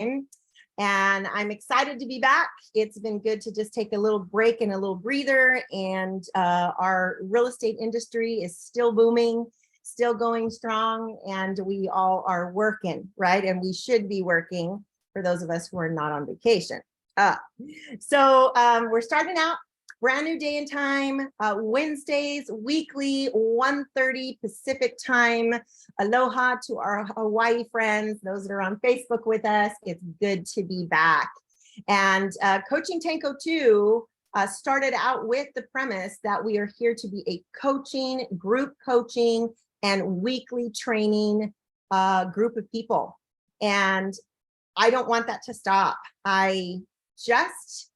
And I'm excited to be back. It's been good to just take a little break and a little breather. And our real estate industry is still booming, still going strong, and we all are working, right? And we should be working for those of us who are not on vacation. So we're starting out. Brand new day and time, Wednesdays, weekly, 1:30 Pacific time. Aloha to our Hawaii friends, those that are on Facebook with us. It's good to be back. And Coaching Tango 2 started out with the premise that we are here to be a coaching, group coaching, and weekly training group of people. And I don't want that to stop. I just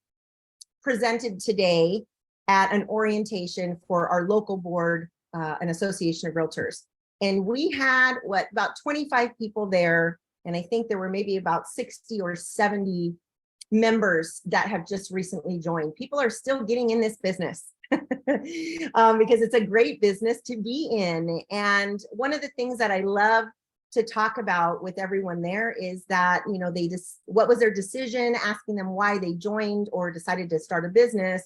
presented today at an orientation for our local board, an association of realtors. And we had about 25 people there. And I think there were maybe about 60 or 70 members that have just recently joined. People are still getting in this business because it's a great business to be in. And one of the things that I love to talk about with everyone there is that, you know, they just, what was their decision, asking them why they joined or decided to start a business.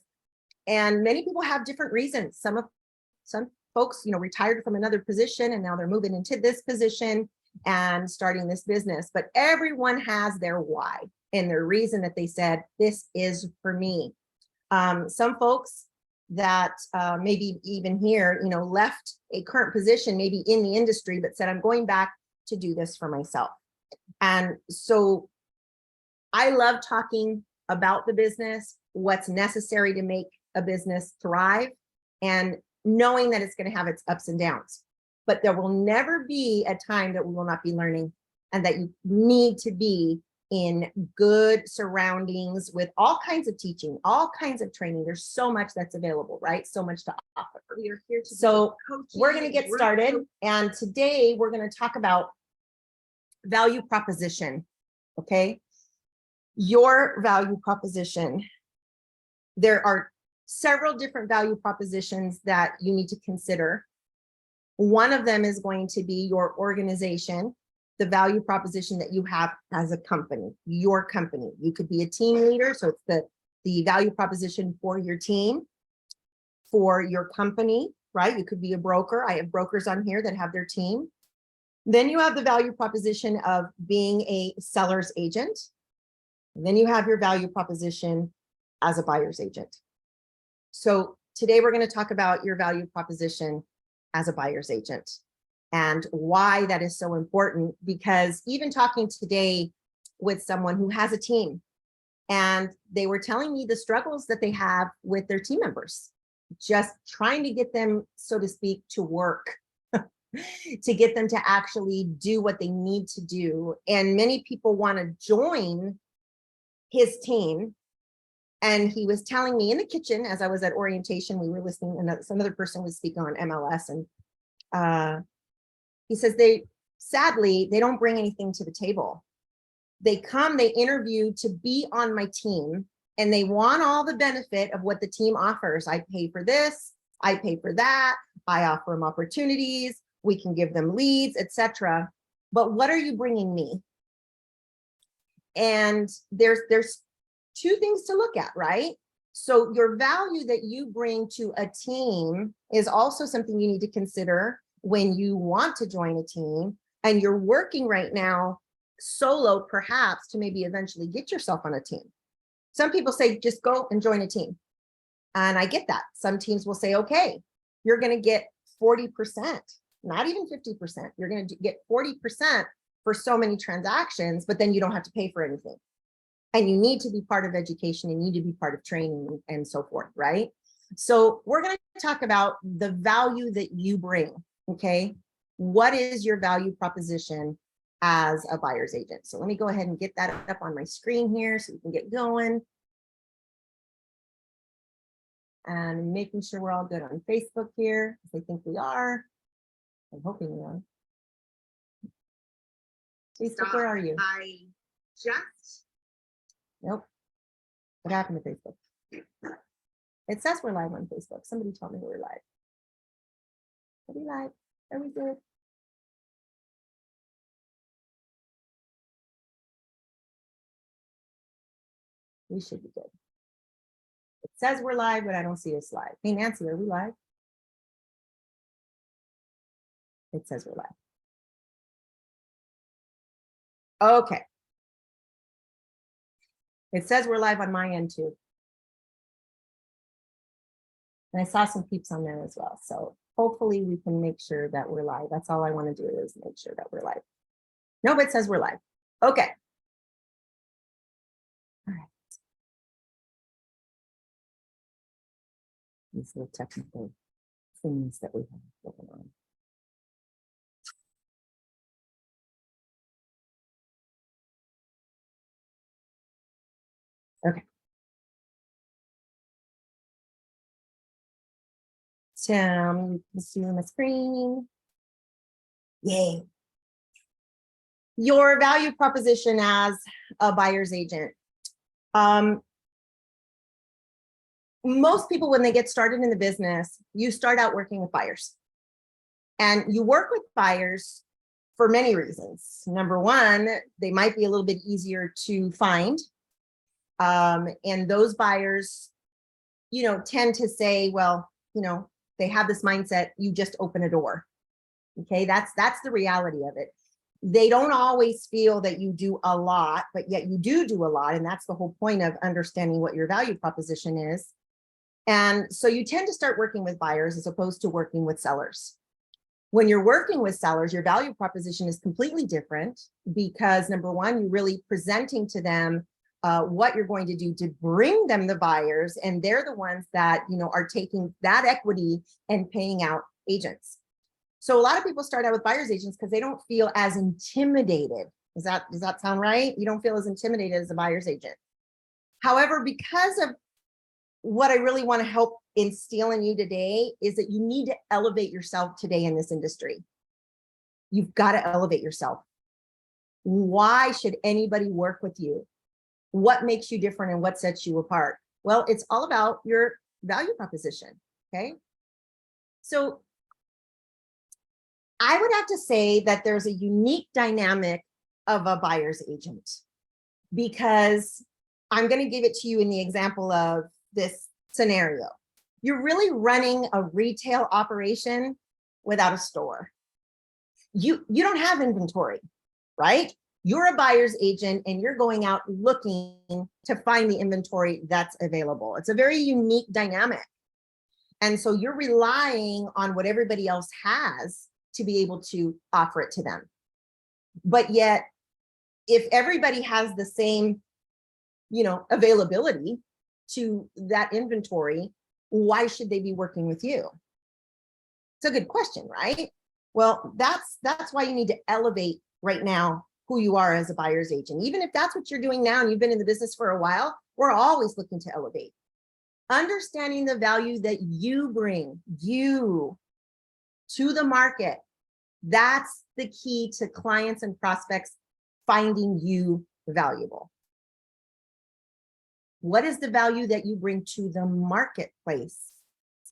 And many people have different reasons. Some folks, you know, retired from another position and now they're moving into this position and starting this business. But everyone has their why and their reason that they said, this is for me. Some folks that maybe even here, you know, left a current position, maybe in the industry, but said, I'm going back to do this for myself. And so I love talking about the business, what's necessary to make a business thrive, and knowing that it's going to have its ups and downs. But there will never be a time that we will not be learning, and that you need to be in good surroundings with all kinds of teaching, all kinds of training. There's so much that's available, right? So much to offer. We are here to so we're going to get started. And today we're going to talk about value proposition. Okay. Your value proposition. There are several different value propositions that you need to consider. One of them is going to be your organization, the value proposition that you have as a company, your company. You could be a team leader, so it's the value proposition for your team, for your company, right? You could be a broker. I have brokers on here that have their team. Then you have the value proposition of being a seller's agent. And then you have your value proposition as a buyer's agent. So today we're going to talk about your value proposition as a buyer's agent and why that is so important. Because even talking today with someone who has a team, and they were telling me the struggles that they have with their team members, just trying to get them, so to speak, to work, to get them to actually do what they need to do. And many people want to join his team. And he was telling me in the kitchen, as I was at orientation, we were listening, and some other person was speaking on MLS, and he says sadly, they don't bring anything to the table. They come, they interview to be on my team, and they want all the benefit of what the team offers. I pay for this, I pay for that, I offer them opportunities, we can give them leads, etc. But what are you bringing me? And there's two things to look at, right? So your value that you bring to a team is also something you need to consider when you want to join a team and you're working right now solo, perhaps to maybe eventually get yourself on a team. Some people say, just go and join a team. And I get that. Some teams will say, okay, you're going to get 40%, not even 50%. You're going to get 40% for so many transactions, but then you don't have to pay for anything. And you need to be part of education, and you need to be part of training and so forth, right? So we're going to talk about the value that you bring, okay? What is your value proposition as a buyer's agent? So let me go ahead and get that up on my screen here so we can get going. And making sure we're all good on Facebook here, because I think we are. I'm hoping we are. Facebook, where are you? I just. Nope. What happened to Facebook? It says we're live on Facebook. Somebody told me we were live. Are we live? Are we good? We should be good. It says we're live, but I don't see us live. Hey, Nancy, are we live? It says we're live. Okay. It says we're live on my end too. And I saw some peeps on there as well. So hopefully we can make sure that we're live. That's all I want to do is make sure that we're live. No, but it says we're live. Okay. All right. These little technical things that we have going on. Okay. So you can see on the screen. Yay. Your value proposition as a buyer's agent. Most people, when they get started in the business, you start out working with buyers. And you work with buyers for many reasons. Number one, they might be a little bit easier to find. And those buyers, tend to say, well, they have this mindset, you just open a door. Okay, that's the reality of it. They don't always feel that you do a lot, but yet you do a lot. And that's the whole point of understanding what your value proposition is. And so you tend to start working with buyers as opposed to working with sellers. When you're working with sellers, your value proposition is completely different because number one, you're really presenting to them what you're going to do to bring them the buyers, and they're the ones that are taking that equity and paying out agents. So a lot of people start out with buyer's agents because they don't feel as intimidated. Does that sound right? You don't feel as intimidated as a buyer's agent. However, because of what I really want to help instill in you today is that you need to elevate yourself today in this industry. You've got to elevate yourself. Why should anybody work with you? What makes you different and what sets you apart? Well, it's all about your value proposition. Okay. So I would have to say that there's a unique dynamic of a buyer's agent because I'm going to give it to you in the example of this scenario. You're really running a retail operation without a store. You don't have inventory, right? You're a buyer's agent and you're going out looking to find the inventory that's available. It's a very unique dynamic. And so you're relying on what everybody else has to be able to offer it to them. But yet, if everybody has the same, availability to that inventory, why should they be working with you? It's a good question, right? Well, that's why you need to elevate right now who you are as a buyer's agent. Even if that's what you're doing now and you've been in the business for a while, we're always looking to elevate. Understanding the value that you bring to the market. That's the key to clients and prospects finding you valuable. What is the value that you bring to the marketplace,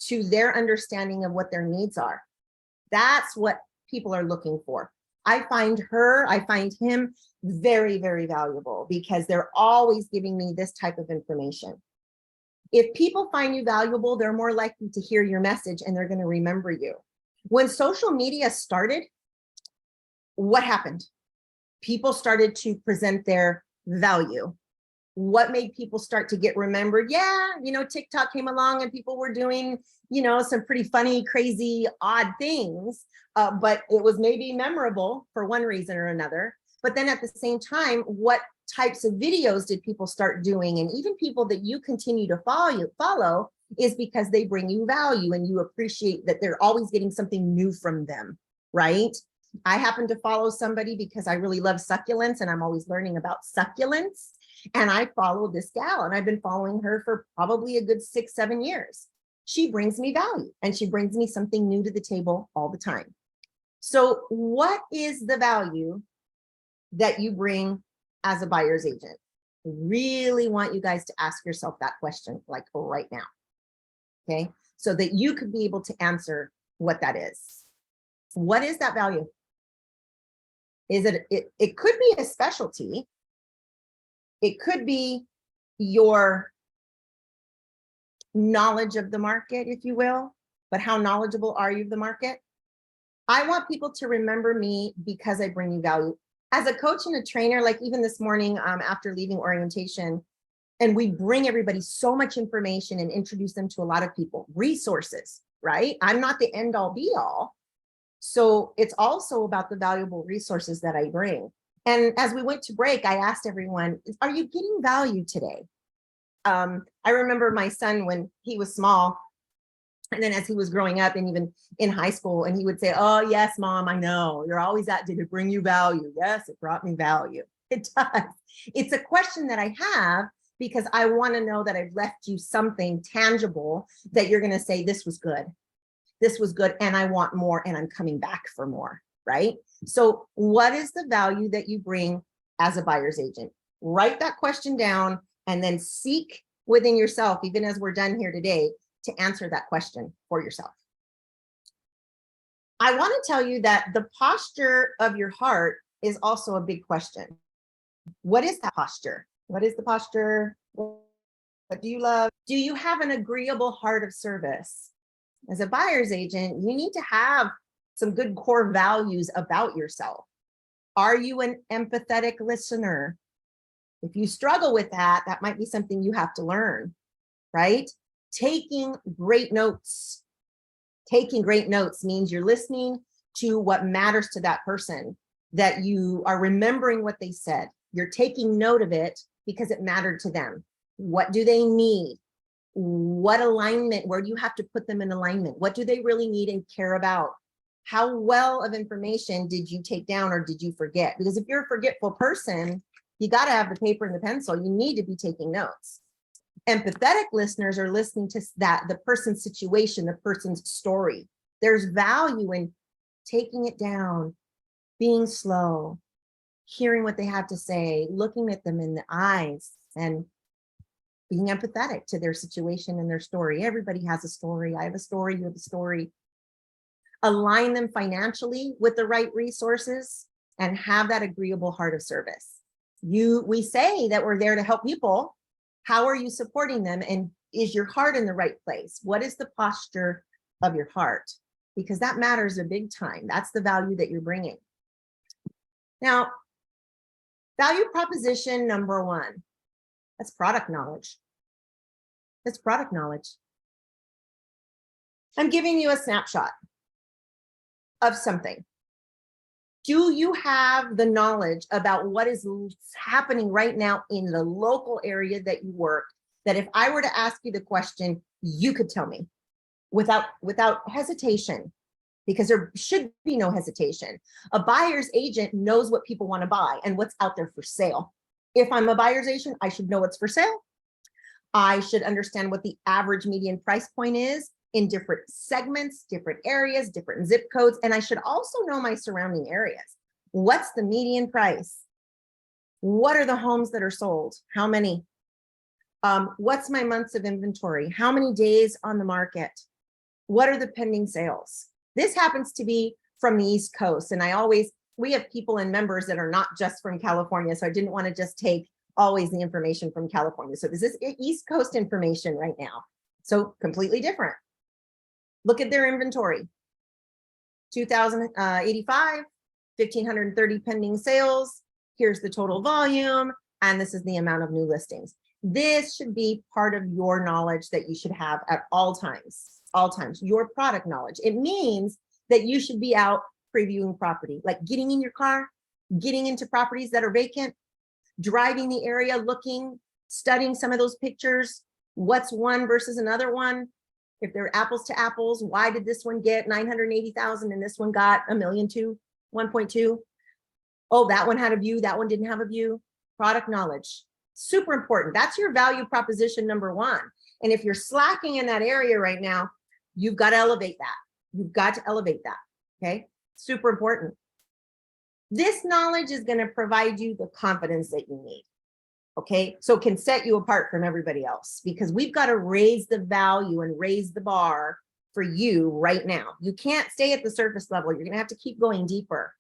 to their understanding of what their needs are? That's what people are looking for. I find him very, very valuable because they're always giving me this type of information. If people find you valuable, they're more likely to hear your message and they're going to remember you. When social media started, what happened? People started to present their value. What made people start to get remembered? Yeah, TikTok came along and people were doing, some pretty funny, crazy, odd things, but it was maybe memorable for one reason or another. But then at the same time, what types of videos did people start doing? And even people that you continue to follow is because they bring you value and you appreciate that they're always getting something new from them, right? I happen to follow somebody because I really love succulents and I'm always learning about succulents. And I follow this gal and I've been following her for probably a good 6-7 years. She brings me value and she brings me something new to the table all the time. So what is the value that you bring as a buyer's agent? I really want you guys to ask yourself that question like right now. Okay, so that you could be able to answer what that is. What is that value? Is it could be a specialty. It could be your knowledge of the market, if you will, but how knowledgeable are you of the market? I want people to remember me because I bring you value. As a coach and a trainer, like even this morning after leaving orientation, and we bring everybody so much information and introduce them to a lot of people, resources, right? I'm not the end all be all. So it's also about the valuable resources that I bring. And as we went to break, I asked everyone, are you getting value today? I remember my son when he was small, and then as he was growing up and even in high school, and he would say, oh, yes, mom, I know. You're always at, did it bring you value? Yes, it brought me value. It does. It's a question that I have because I want to know that I've left you something tangible that you're going to say, this was good. This was good. And I want more. And I'm coming back for more. Right. So what is the value that you bring as a buyer's agent? Write that question down and then seek within yourself, even as we're done here today, to answer that question for yourself. I want to tell you that the posture of your heart is also a big question. What is that posture? What is the posture? What do you love? Do you have an agreeable heart of service? As a buyer's agent, you need to have some good core values about yourself. Are you an empathetic listener? If you struggle with that, that might be something you have to learn, right? Taking great notes. Taking great notes means you're listening to what matters to that person, that you are remembering what they said. You're taking note of it because it mattered to them. What do they need? What alignment? Where do you have to put them in alignment? What do they really need and care about? How well of information did you take down or did you forget? Because if you're a forgetful person, you got to have the paper and the pencil. You need to be taking notes. Empathetic listeners are listening to the person's situation, the person's story. There's value in taking it down, being slow, hearing what they have to say, looking at them in the eyes, and being empathetic to their situation and their story. Everybody has a story. I have a story, you have a story. Align them financially with the right resources and have that agreeable heart of service. We say that we're there to help people. How are you supporting them? And is your heart in the right place? What is the posture of your heart? Because that matters a big time. That's the value that you're bringing. Now, value proposition number one, that's product knowledge. That's product knowledge. I'm giving you a snapshot of something. Do you have the knowledge about what is happening right now in the local area that you work, that if I were to ask you the question, you could tell me without hesitation, because there should be no hesitation. A buyer's agent knows what people want to buy and what's out there for sale. If I'm a buyer's agent, I should know what's for sale. I should understand what the average median price point is in different segments, different areas, different zip codes. And I should also know my surrounding areas. What's the median price? What are the homes that are sold? How many? What's my months of inventory? How many days on the market? What are the pending sales? This happens to be from the East Coast. And we have people and members that are not just from California. So I didn't want to just take always the information from California. So this is East Coast information right now. So completely different. Look at their inventory. 2,085, 1,530 pending sales. Here's the total volume. And this is the amount of new listings. This should be part of your knowledge that you should have at all times, your product knowledge. It means that you should be out previewing property, like getting in your car, getting into properties that are vacant, driving the area, looking, studying some of those pictures. What's one versus another one? If they're apples to apples, why did this one get 980,000 and this one got 1,200,000, 1.2? Oh, that one had a view, that one didn't have a view. Product knowledge, super important. That's your value proposition number one. And if you're slacking in that area right now, you've got to elevate that. You've got to elevate that, okay? Super important. This knowledge is going to provide you the confidence that you need, okay? So it can set you apart from everybody else, because we've got to raise the value and raise the bar for you right now. You can't stay at the surface level. You're going to have to keep going deeper.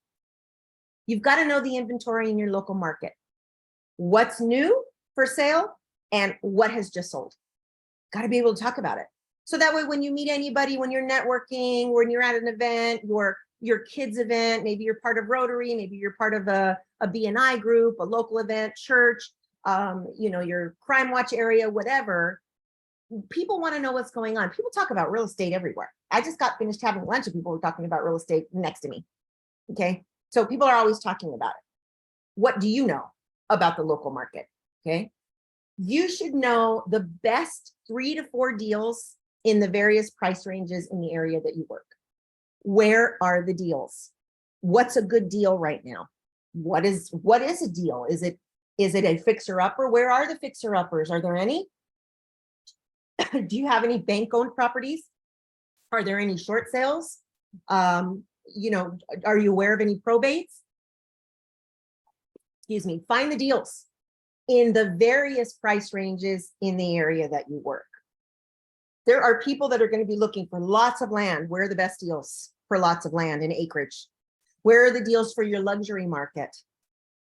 You've got to know the inventory in your local market. What's new for sale? and what has just sold. Got to be able to talk about it. So that way, when you meet anybody, when you're networking, when you're at an event, your kids event, maybe you're part of Rotary, maybe you're part of a BNI group, a local event, church, your crime watch area, whatever. People want to know what's going on. People talk about real estate everywhere. I just got finished having lunch and people were talking about real estate next to me. Okay. So people are always talking about it. What do you know about the local market? Okay. You should know the best 3 to 4 deals in the various price ranges in the area that you work. Where are the deals? What's a good deal right now? What is a deal? Is it a fixer upper? Where are the fixer uppers? Are there any? Do you have any bank owned properties? Are there any short sales? Are you aware of any probates? Excuse me. Find the deals in the various price ranges in the area that you work. There are people that are going to be looking for lots of land. Where are the best deals for lots of land and acreage? Where are the deals for your luxury market?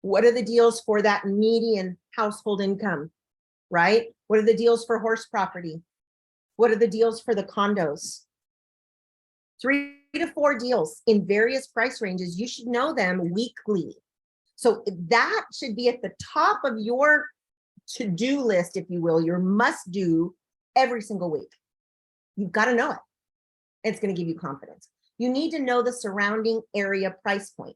What are the deals for that median household income, right? What are the deals for horse property? What are the deals for the condos? 3 to 4 deals in various price ranges. You should know them weekly. So that should be at the top of your to-do list, if you will, your must-do every single week. You've got to know it. It's going to give you confidence. You need to know the surrounding area price point.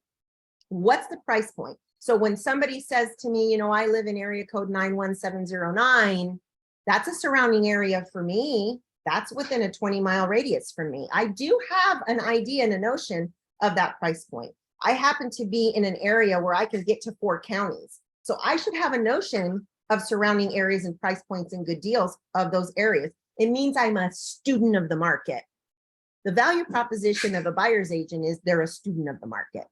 What's the price point? So when somebody says to me, I live in area code 91709, that's a surrounding area for me. That's within a 20-mile radius from me. I do have an idea and a notion of that price point. I happen to be in an area where I can get to 4 counties. So I should have a notion of surrounding areas and price points and good deals of those areas. It means I'm a student of the market. The value proposition of a buyer's agent is they're a student of the market.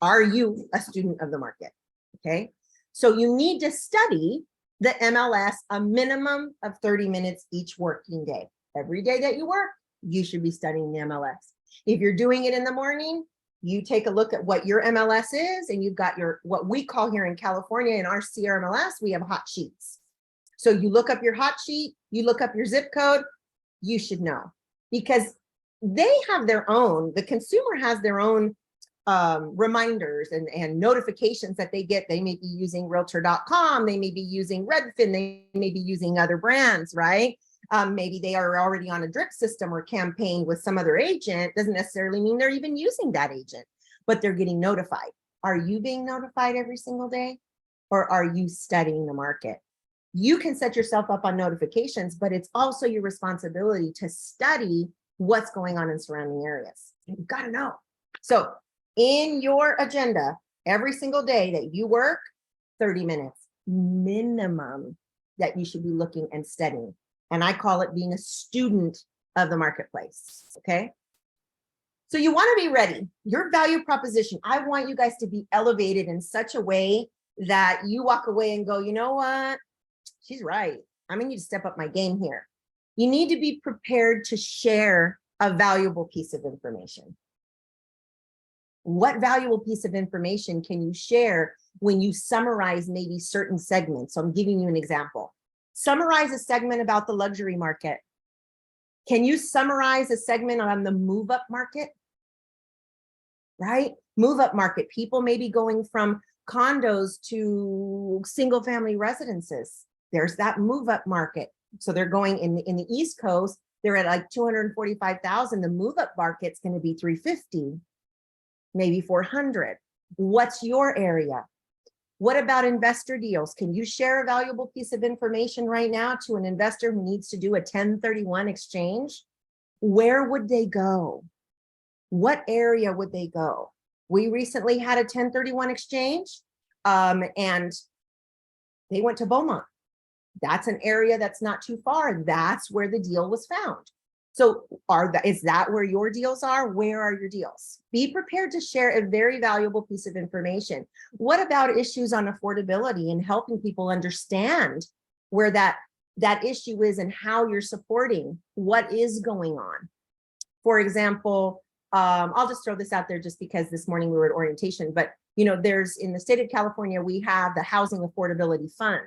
Are you a student of the market? Okay. So you need to study the MLS a minimum of 30 minutes each working day. Every day that you work, you should be studying the MLS. If you're doing it in the morning, you take a look at what your MLS is, and you've got what we call here in California in our CRMLS, we have hot sheets. So you look up your hot sheet, you look up your zip code, you should know, because they have their own, the consumer has their own reminders and notifications that they get. They may be using realtor.com, they may be using Redfin, they may be using other brands, right? Maybe they are already on a drip system or campaign with some other agent. Doesn't necessarily mean they're even using that agent, but they're getting notified. Are you being notified every single day, or are you studying the market? You can set yourself up on notifications, but it's also your responsibility to study what's going on in surrounding areas. You've got to know. So in your agenda, every single day that you work, 30 minutes minimum that you should be looking and studying. And I call it being a student of the marketplace. Okay. So you want to be ready. Your value proposition, I want you guys to be elevated in such a way that you walk away and go, you know what? She's right. I'm going to need to step up my game here. You need to be prepared to share a valuable piece of information. What valuable piece of information can you share when you summarize maybe certain segments? So I'm giving you an example. Summarize a segment about the luxury market. Can you summarize a segment on the move-up market? Right? Move-up market. People may be going from condos to single-family residences. There's that move-up market. So they're going in the East Coast, they're at like 245,000. The move-up market's going to be 350, maybe 400. What's your area? What about investor deals? Can you share a valuable piece of information right now to an investor who needs to do a 1031 exchange? Where would they go? What area would they go? We recently had a 1031 exchange, and they went to Beaumont. That's an area that's not too far. That's where the deal was found. So is that where your deals are? Where are your deals? Be prepared to share a very valuable piece of information. What about issues on affordability and helping people understand where that issue is and how you're supporting what is going on? For example, I'll just throw this out there just because this morning we were at orientation, but there's in the state of California, we have the Housing Affordability Fund.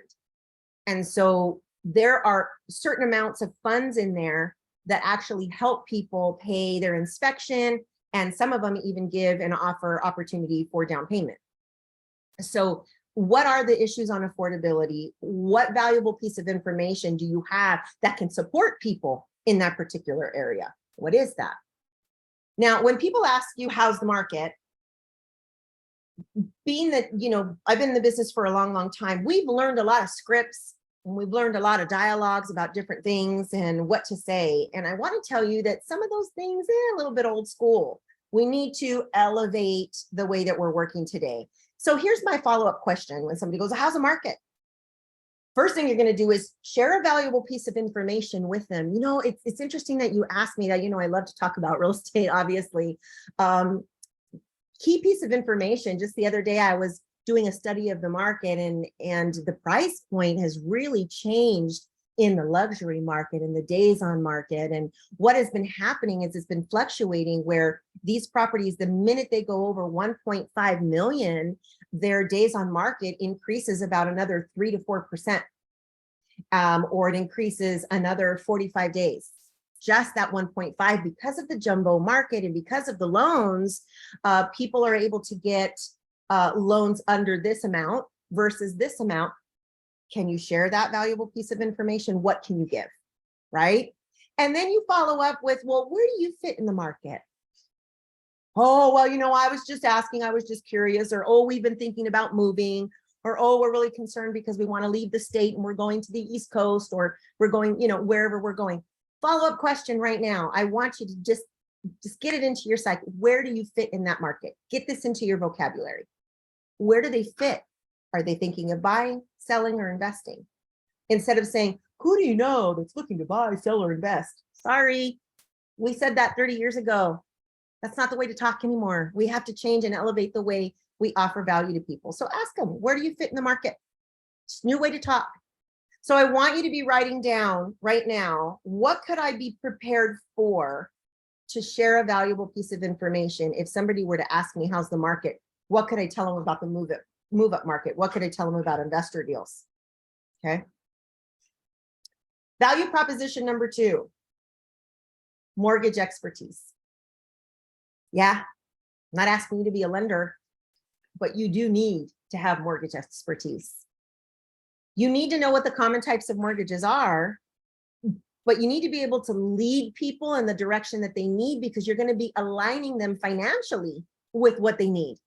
And so there are certain amounts of funds in there that actually help people pay their inspection, and some of them even give and offer opportunity for down payment. So what are the issues on affordability? What valuable piece of information do you have that can support people in that particular area? What is that? Now, when people ask you, how's the market? Being that, I've been in the business for a long, long time, we've learned a lot of scripts and we've learned a lot of dialogues about different things and what to say. And I want to tell you that some of those things are a little bit old school. We need to elevate the way that we're working today. So here's my follow-up question when somebody goes, how's the market? First thing you're going to do is share a valuable piece of information with them. It's interesting that you asked me that. I love to talk about real estate, obviously. Key piece of information, just the other day, I was doing a study of the market, and the price point has really changed in the luxury market and the days on market. And what has been happening is it's been fluctuating where these properties, the minute they go over 1.5 million, their days on market increases about another 3 to 4%, or it increases another 45 days. Just that 1.5, because of the jumbo market and because of the loans, people are able to get loans under this amount versus this amount. Can you share that valuable piece of information? What can you give, right? And then you follow up with, well, where do you fit in the market? Oh, well, I was just asking, I was just curious, or, oh, we've been thinking about moving, or, oh, we're really concerned because we want to leave the state and we're going to the East Coast, or we're going, wherever we're going. Follow-up question right now. I want you to just get it into your psyche. Where do you fit in that market? Get this into your vocabulary. Where do they fit? Are they thinking of buying, selling, or investing? Instead of saying, who do you know that's looking to buy, sell, or invest? Sorry, we said that 30 years ago. That's not the way to talk anymore. We have to change and elevate the way we offer value to people. So ask them, where do you fit in the market? It's a new way to talk. So I want you to be writing down right now, what could I be prepared for to share a valuable piece of information? If somebody were to ask me, how's the market? What could I tell them about the move up market? What could I tell them about investor deals? Okay. Value proposition number 2, mortgage expertise. Yeah, I'm not asking you to be a lender, but you do need to have mortgage expertise. You need to know what the common types of mortgages are, but you need to be able to lead people in the direction that they need, because you're going to be aligning them financially with what they need.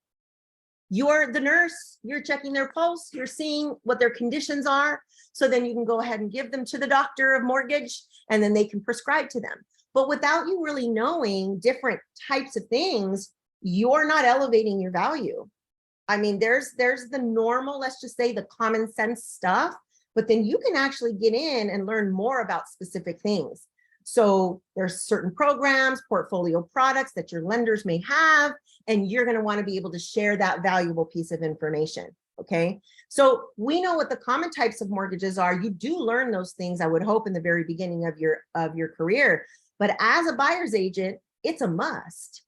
You're the nurse, you're checking their pulse, you're seeing what their conditions are, so then you can go ahead and give them to the doctor of mortgage, and then they can prescribe to them. But without you really knowing different types of things, you're not elevating your value. I mean, there's the normal, let's just say the common sense stuff, but then you can actually get in and learn more about specific things. So there's certain programs, portfolio products that your lenders may have, and you're going to want to be able to share that valuable piece of information. Okay. So we know what the common types of mortgages are. You do learn those things, I would hope, in the very beginning of your career, but as a buyer's agent, it's a must.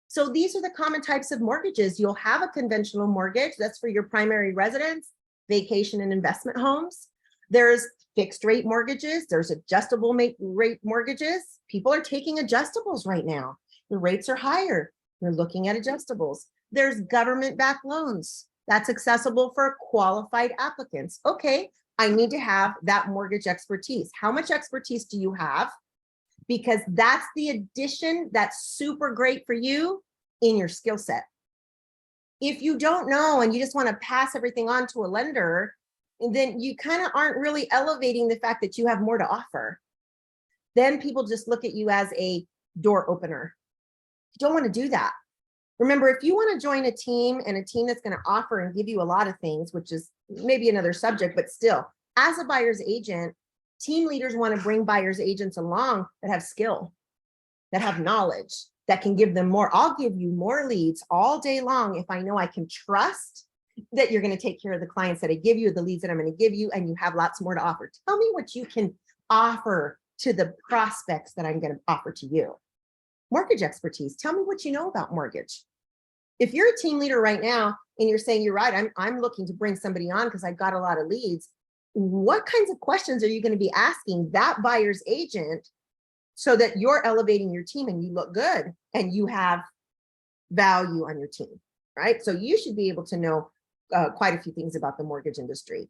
So these are the common types of mortgages. You'll have a conventional mortgage. That's for your primary residence, vacation, and investment homes. There's fixed rate mortgages. There's adjustable rate mortgages. People are taking adjustables right now. The rates are higher. You're looking at adjustables. There's government-backed loans. That's accessible for qualified applicants. Okay, I need to have that mortgage expertise. How much expertise do you have? Because that's the addition that's super great for you in your skill set. If you don't know and you just want to pass everything on to a lender, then you kind of aren't really elevating the fact that you have more to offer. Then people just look at you as a door opener. You don't want to do that. Remember, if you want to join a team, and a team that's going to offer and give you a lot of things, which is maybe another subject, but still, as a buyer's agent, team leaders want to bring buyer's agents along that have skill, that have knowledge, that can give them more. I'll give you more leads all day long if I know I can trust that you're going to take care of the clients that I give you, the leads that I'm going to give you, and you have lots more to offer. Tell me what you can offer to the prospects that I'm going to offer to you. Mortgage expertise. Tell me what you know about mortgage. If you're a team leader right now and you're saying, you're right, I'm looking to bring somebody on because I got a lot of leads, what kinds of questions are you going to be asking that buyer's agent so that you're elevating your team and you look good and you have value on your team, right? So you should be able to know quite a few things about the mortgage industry.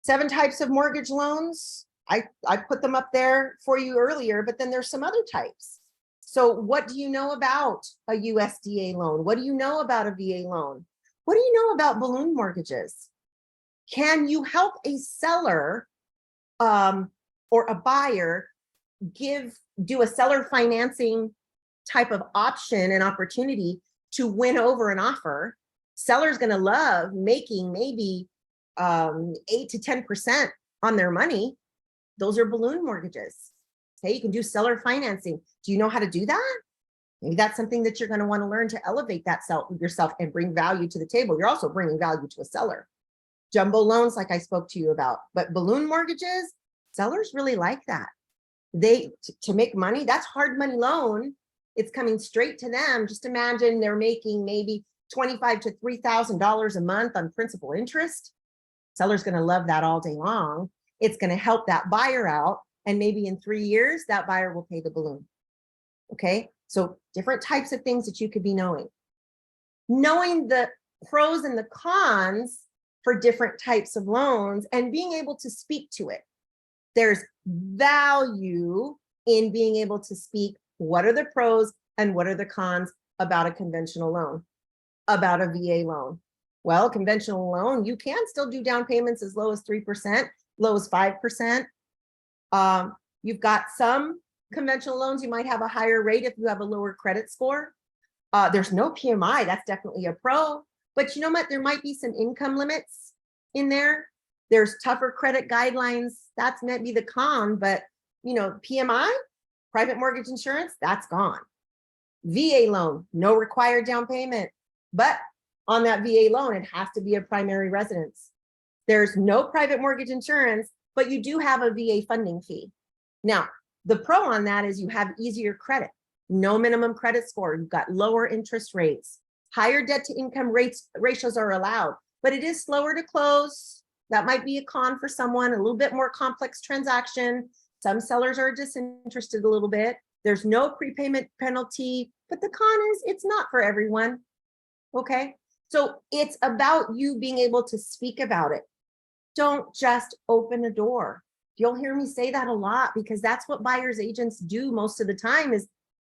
7 types of mortgage loans. I put them up there for you earlier, but then there's some other types. So what do you know about a USDA loan? What do you know about a VA loan? What do you know about balloon mortgages? Can you help a seller or a buyer do a seller financing type of option and opportunity to win over an offer? Seller's going to love making maybe 8 to 10% on their money. Those are balloon mortgages. Okay, you can do seller financing. Do you know how to do that? Maybe that's something that you're going to want to learn to elevate that yourself and bring value to the table. You're also bringing value to a seller. Jumbo loans, like I spoke to you about, but balloon mortgages, sellers really like that. To make money, that's hard money loan. It's coming straight to them. Just imagine they're making maybe $2,500 to $3,000 a month on principal interest. Seller's going to love that all day long. It's going to help that buyer out. And maybe in 3 years, that buyer will pay the balloon. Okay. So different types of things that you could be knowing. Knowing the pros and the cons for different types of loans and being able to speak to it. There's value in being able to speak. What are the pros and what are the cons about a conventional loan, about a VA loan? Well, conventional loan, you can still do down payments as low as 3%, low as 5%. You've got some conventional loans, you might have a higher rate if you have a lower credit score. There's no PMI, that's definitely a pro. But you know what? There might be some income limits in there. There's tougher credit guidelines. That's might be the con, but you know, PMI, private mortgage insurance, that's gone. VA loan, no required down payment. But on that VA loan, it has to be a primary residence. There's no private mortgage insurance, but you do have a VA funding fee. Now, the pro on that is you have easier credit, no minimum credit score. You've got lower interest rates. Higher debt to income ratios are allowed, but it is slower to close. That might be a con for someone, a little bit more complex transaction. Some sellers are disinterested a little bit. There's no prepayment penalty, but the con is it's not for everyone. Okay, so it's about you being able to speak about it. Don't just open a door. You'll hear me say that a lot because that's what buyers agents do most of the time is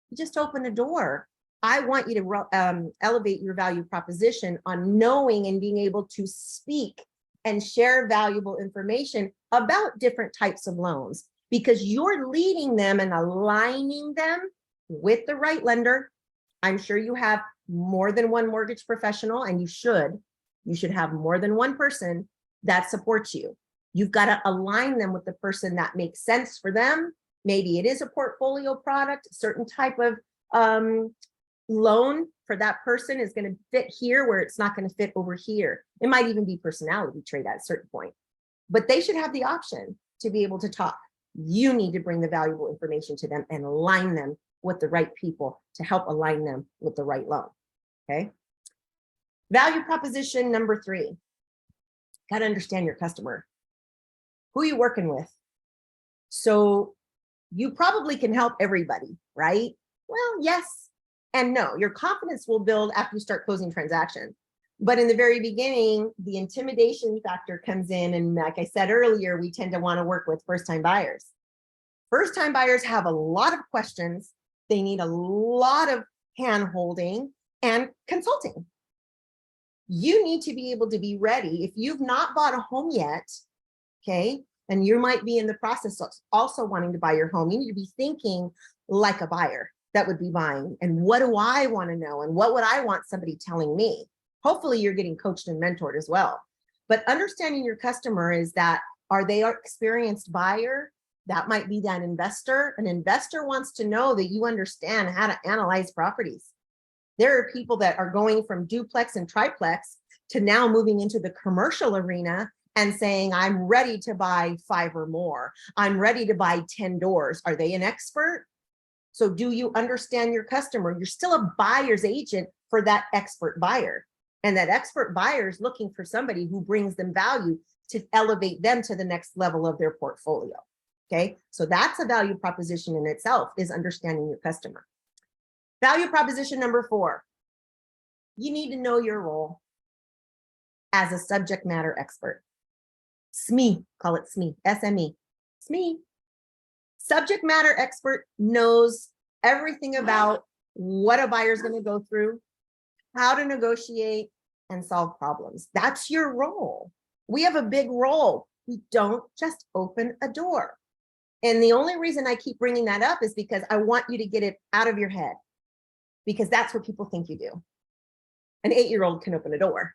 you just open a door. I want you to elevate your value proposition on knowing and being able to speak and share valuable information about different types of loans because you're leading them and aligning them with the right lender. I'm sure you have more than one mortgage professional and you should have more than one person that supports you. You've got to align them with the person that makes sense for them. Maybe it is a portfolio product, a certain type of loan for that person is going to fit here where it's not going to fit over here. It might even be personality trait at a certain point, but they should have the option to be able to talk. You need to bring the valuable information to them and align them with the right people to help align them with the right loan. Okay. Value proposition number 3. Got to understand your customer. Who are you working with? So you probably can help everybody, right? Well, yes and no. Your confidence will build after you start closing transactions. But in the very beginning, the intimidation factor comes in. And like I said earlier, we tend to want to work with first-time buyers. First-time buyers have a lot of questions. They need a lot of hand-holding and consulting. You need to be able to be ready. If you've not bought a home yet, okay, and you might be in the process of also wanting to buy your home, you need to be thinking like a buyer that would be buying. And what do I want to know? And what would I want somebody telling me? Hopefully you're getting coached and mentored as well. But understanding your customer is that, are they an experienced buyer? That might be that investor. An investor wants to know that you understand how to analyze properties. There are people that are going from duplex and triplex to now moving into the commercial arena and saying, I'm ready to buy 5 or more. I'm ready to buy 10 doors. Are they an expert? So do you understand your customer? You're still a buyer's agent for that expert buyer. And that expert buyer is looking for somebody who brings them value to elevate them to the next level of their portfolio. Okay, so that's a value proposition in itself, is understanding your customer. Value proposition number 4, you need to know your role as a subject matter expert. SME, call it SME, SME, SME. Subject matter expert knows everything about what a buyer is going to go through, how to negotiate and solve problems. That's your role. We have a big role. We don't just open a door. And the only reason I keep bringing that up is because I want you to get it out of your head, because that's what people think you do. An 8-year-old can open a door.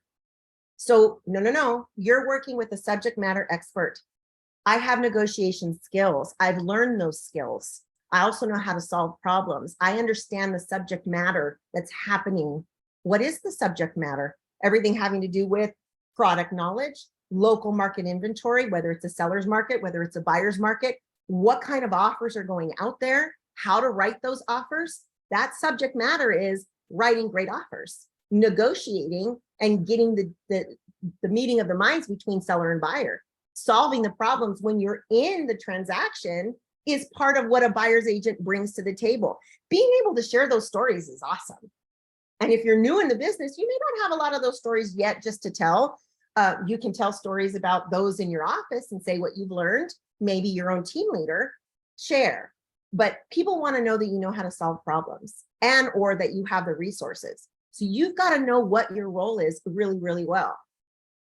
So no, you're working with a subject matter expert. I have negotiation skills. I've learned those skills. I also know how to solve problems. I understand the subject matter that's happening. What is the subject matter? Everything having to do with product knowledge, local market inventory, whether it's a seller's market, whether it's a buyer's market, what kind of offers are going out there, how to write those offers. That subject matter is writing great offers, negotiating and getting the meeting of the minds between seller and buyer. Solving the problems when you're in the transaction is part of what a buyer's agent brings to the table. Being able to share those stories is awesome. And if you're new in the business, you may not have a lot of those stories yet just to tell. You can tell stories about those in your office and say what you've learned. Maybe your own team leader, share. But people want to know that you know how to solve problems and or that you have the resources. So you've got to know what your role is really, really well.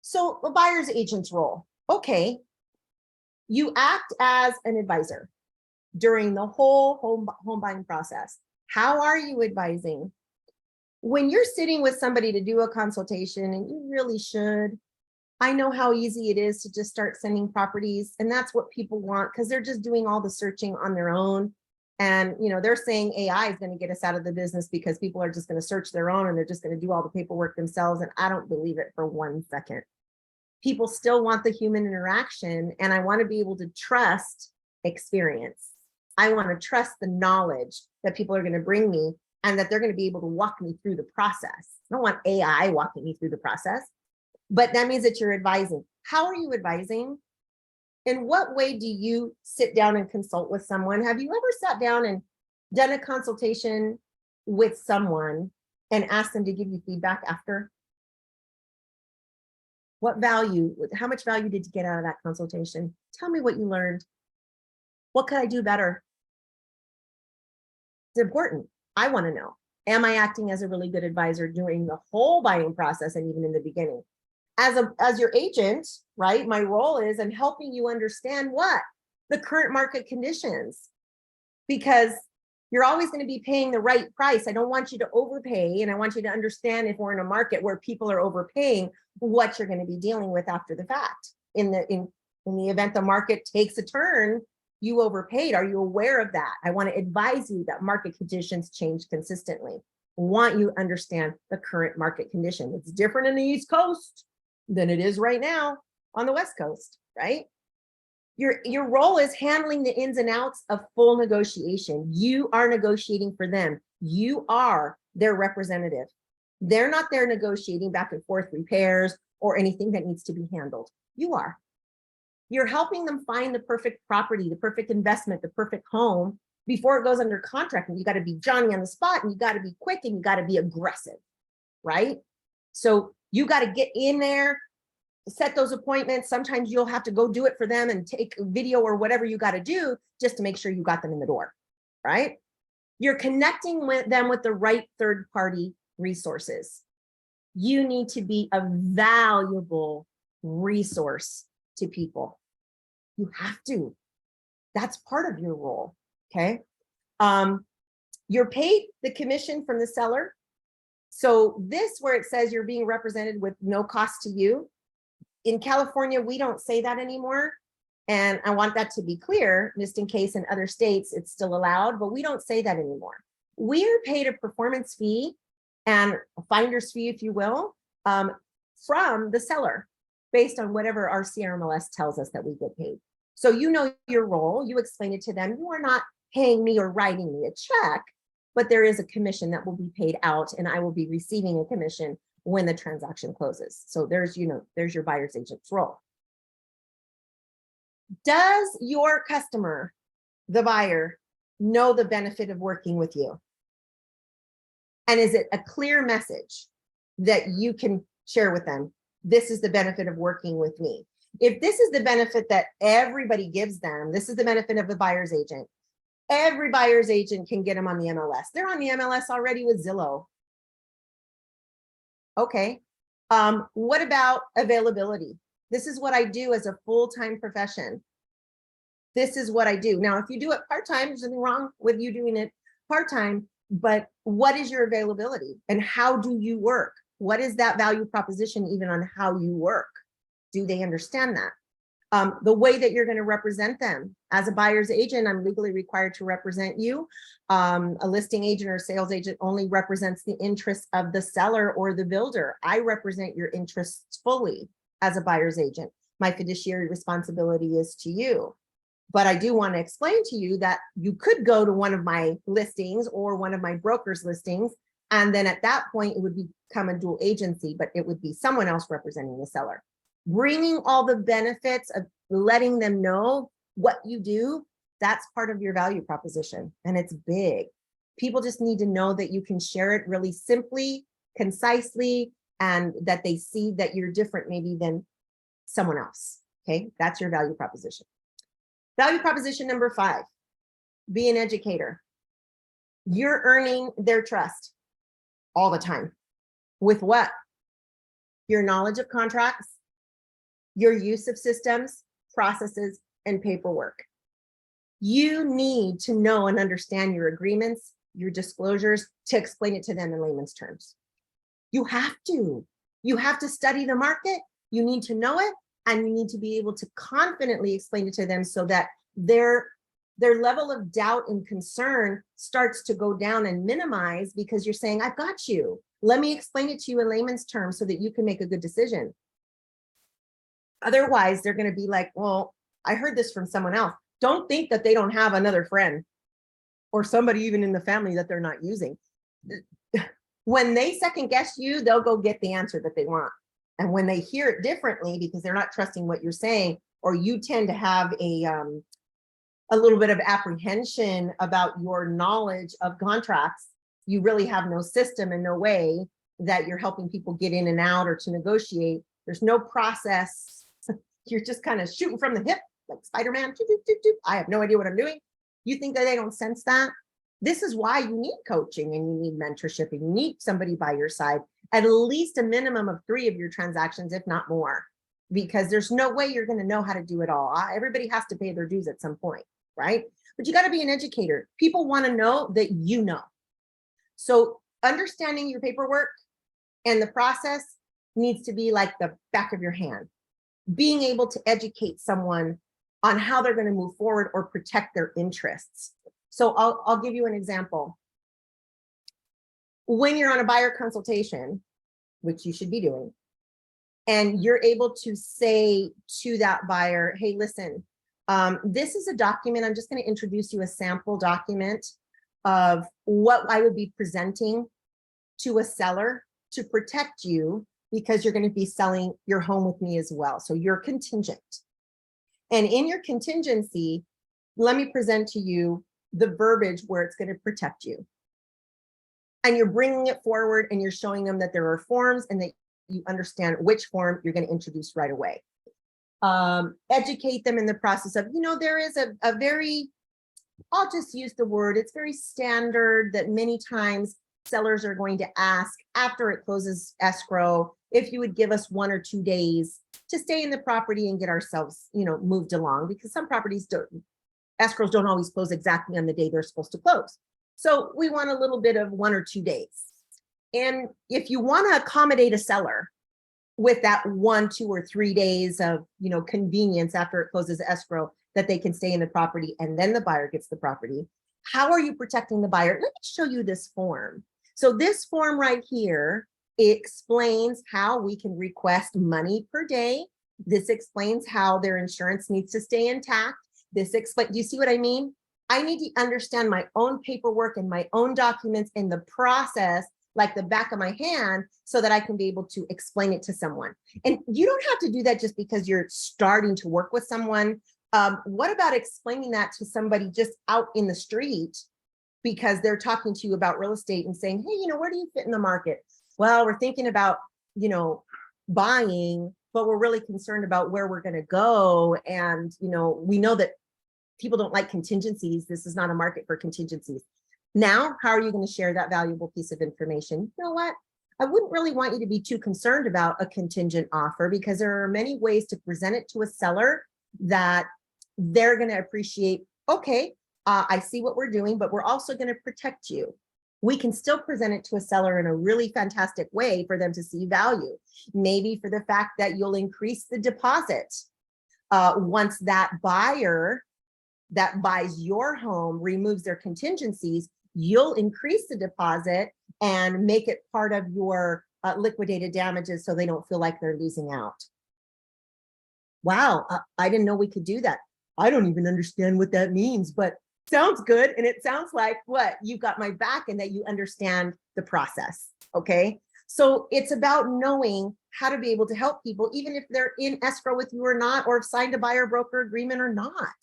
So a buyer's agent's role. Okay, you act as an advisor during the whole home buying process. How are you advising? When you're sitting with somebody to do a consultation, and you really should, I know how easy it is to just start sending properties, and that's what people want because they're just doing all the searching on their own. And they're saying AI is going to get us out of the business because people are just going to search their own and they're just going to do all the paperwork themselves. And I don't believe it for 1 second. People still want the human interaction, and I want to be able to trust experience. I want to trust the knowledge that people are going to bring me and that they're going to be able to walk me through the process. I don't want AI walking me through the process, but that means that you're advising. How are you advising? In what way do you sit down and consult with someone? Have you ever sat down and done a consultation with someone and asked them to give you feedback after? What value, how much value did you get out of that consultation? Tell me what you learned. What could I do better? It's important. I want to know, am I acting as a really good advisor during the whole buying process and even in the beginning? As your agent, right? My role is I'm helping you understand what? The current market conditions, because you're always going to be paying the right price. I don't want you to overpay, and I want you to understand if we're in a market where people are overpaying, what you're going to be dealing with after the fact. In the event the market takes a turn, you overpaid. Are you aware of that? I want to advise you that market conditions change consistently. I want you to understand the current market condition. It's different in the East Coast than it is right now on the West Coast, right? Your role is handling the ins and outs of full negotiation. You are negotiating for them. You are their representative. They're not there negotiating back and forth repairs or anything that needs to be handled. You are. You're helping them find the perfect property, the perfect investment, the perfect home before it goes under contract. And you got to be Johnny on the spot, and you got to be quick, and you got to be aggressive, right? So you got to get in there, set those appointments. Sometimes you'll have to go do it for them and take a video or whatever you got to do just to make sure you got them in the door, right? You're connecting with them with the right third-party resources. You need to be a valuable resource to people. You have to. That's part of your role, okay? You're paid the commission from the seller. So this, where it says you're being represented with no cost to you, in California, we don't say that anymore. And I want that to be clear, just in case in other states it's still allowed, but we don't say that anymore. We are paid a performance fee and a finder's fee, if you will, from the seller, based on whatever our CRMLS tells us that we get paid. So you know your role, you explain it to them. You are not paying me or writing me a check, but there is a commission that will be paid out, and I will be receiving a commission when the transaction closes. So there's your buyer's agent's role. Does your customer, the buyer, know the benefit of working with you? And is it a clear message that you can share with them? This is the benefit of working with me. If this is the benefit that everybody gives them, this is the benefit of the buyer's agent. Every buyer's agent can get them on the MLS. They're on the MLS already with Zillow. Okay. What about availability? This is what I do as a full-time profession. This is what I do. Now, if you do it part-time, there's nothing wrong with you doing it part-time, but what is your availability and how do you work? What is that value proposition even on how you work? Do they understand that? The way that you're going to represent them. As a buyer's agent, I'm legally required to represent you. A listing agent or sales agent only represents the interests of the seller or the builder. I represent your interests fully as a buyer's agent. My fiduciary responsibility is to you. But I do want to explain to you that you could go to one of my listings or one of my broker's listings, and then at that point, it would become a dual agency, but it would be someone else representing the seller. Bringing all the benefits of letting them know what you do, that's part of your value proposition, and it's big. People just need to know that you can share it really simply, concisely, and that they see that you're different maybe than someone else. Okay, that's your value proposition. Value proposition number 5, be an educator. You're earning their trust all the time. With what? Your knowledge of contracts, your use of systems, processes, and paperwork. You need to know and understand your agreements, your disclosures, to explain it to them in layman's terms. You have to. You have to study the market. You need to know it, and you need to be able to confidently explain it to them so that their level of doubt and concern starts to go down and minimize, because you're saying, I've got you. Let me explain it to you in layman's terms so that you can make a good decision. Otherwise, they're going to be like, well, I heard this from someone else. Don't think that they don't have another friend or somebody even in the family that they're not using. When they second guess you, they'll go get the answer that they want. And when they hear it differently, because they're not trusting what you're saying, or you tend to have a little bit of apprehension about your knowledge of contracts, you really have no system and no way that you're helping people get in and out or to negotiate. There's no process. You're just kind of shooting from the hip, like Spider-Man. I have no idea what I'm doing. You think that they don't sense that? This is why you need coaching and you need mentorship and you need somebody by your side, at least a minimum of 3 of your transactions, if not more, because there's no way you're going to know how to do it all. Everybody has to pay their dues at some point, right? But you got to be an educator. People want to know that you know. So understanding your paperwork and the process needs to be like the back of your hand. Being able to educate someone on how they're going to move forward or protect their interests. So I'll give you an example. When you're on a buyer consultation, which you should be doing, and you're able to say to that buyer, hey, listen, this is a document. I'm just going to introduce you a sample document of what I would be presenting to a seller to protect you, because you're going to be selling your home with me as well. So you're contingent. And in your contingency, let me present to you the verbiage where it's going to protect you. And you're bringing it forward and you're showing them that there are forms and that you understand which form you're going to introduce right away. Educate them in the process of, there is a very, I'll just use the word, it's very standard that many times sellers are going to ask after it closes escrow, if you would give us 1 or 2 days to stay in the property and get ourselves, moved along, because some properties escrows don't always close exactly on the day they're supposed to close. So we want a little bit of 1 or 2 days. And if you want to accommodate a seller with that 1, 2, or 3 days of, convenience after it closes escrow, that they can stay in the property and then the buyer gets the property, how are you protecting the buyer? Let me show you this form. So this form right here, it explains how we can request money per day. This explains how their insurance needs to stay intact. This explains, do you see what I mean? I need to understand my own paperwork and my own documents in the process like the back of my hand so that I can be able to explain it to someone. And you don't have to do that just because you're starting to work with someone. What about explaining that to somebody just out in the street because they're talking to you about real estate and saying, hey, where do you fit in the market? Well, we're thinking about, buying, but we're really concerned about where we're going to go. And, we know that people don't like contingencies. This is not a market for contingencies. Now, how are you going to share that valuable piece of information? You know what? I wouldn't really want you to be too concerned about a contingent offer because there are many ways to present it to a seller that they're going to appreciate. Okay, I see what we're doing, but we're also going to protect you. We can still present it to a seller in a really fantastic way for them to see value. Maybe for the fact that you'll increase the deposit once that buyer that buys your home removes their contingencies, you'll increase the deposit and make it part of your liquidated damages so they don't feel like they're losing out. Wow, I didn't know we could do that. I don't even understand what that means, but sounds good. And it sounds like what you got my back and that you understand the process. Okay. So it's about knowing how to be able to help people, even if they're in escrow with you or not, or have signed a buyer broker agreement or not.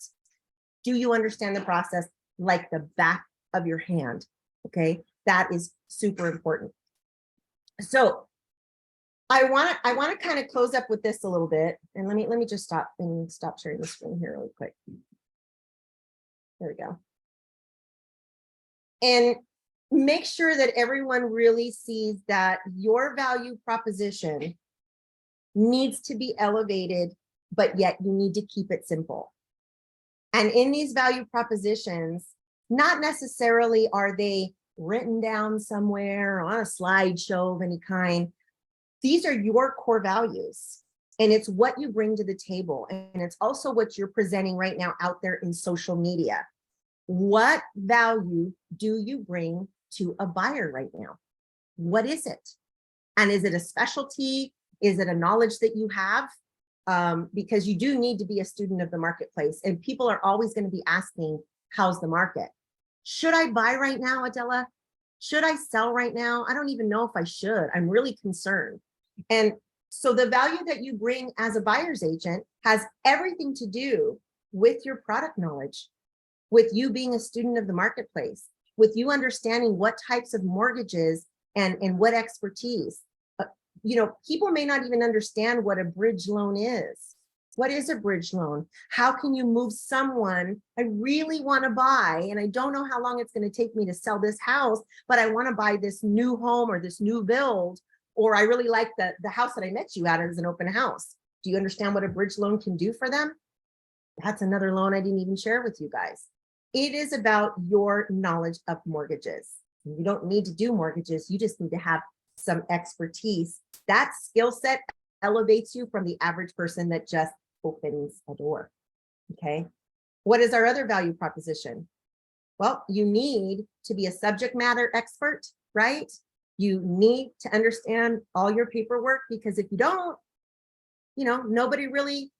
Do you understand the process like the back of your hand? Okay. That is super important. So I want to kind of close up with this a little bit. And let me just stop sharing the screen here really quick. There we go. And make sure that everyone really sees that your value proposition needs to be elevated, but yet you need to keep it simple. And in these value propositions, not necessarily are they written down somewhere on a slideshow of any kind. These are your core values. And it's what you bring to the table. And it's also what you're presenting right now out there in social media. What value do you bring to a buyer right now? What is it? And is it a specialty? Is it a knowledge that you have? Because you do need to be a student of the marketplace. And people are always going to be asking, how's the market? Should I buy right now, Adela? Should I sell right now? I don't even know if I should. I'm really concerned. And so the value that you bring as a buyer's agent has everything to do with your product knowledge, with you being a student of the marketplace, with you understanding what types of mortgages and what expertise. People may not even understand what a bridge loan is. What is a bridge loan? How can you move someone? I really want to buy, and I don't know how long it's going to take me to sell this house, but I want to buy this new home or this new build, or I really like the house that I met you at as an open house. Do you understand what a bridge loan can do for them? That's another loan I didn't even share with you guys. It is about your knowledge of mortgages. You don't need to do mortgages. You just need to have some expertise. That skill set elevates you from the average person that just opens a door. Okay. What is our other value proposition? Well, you need to be a subject matter expert, right? You need to understand all your paperwork, because if you don't, nobody really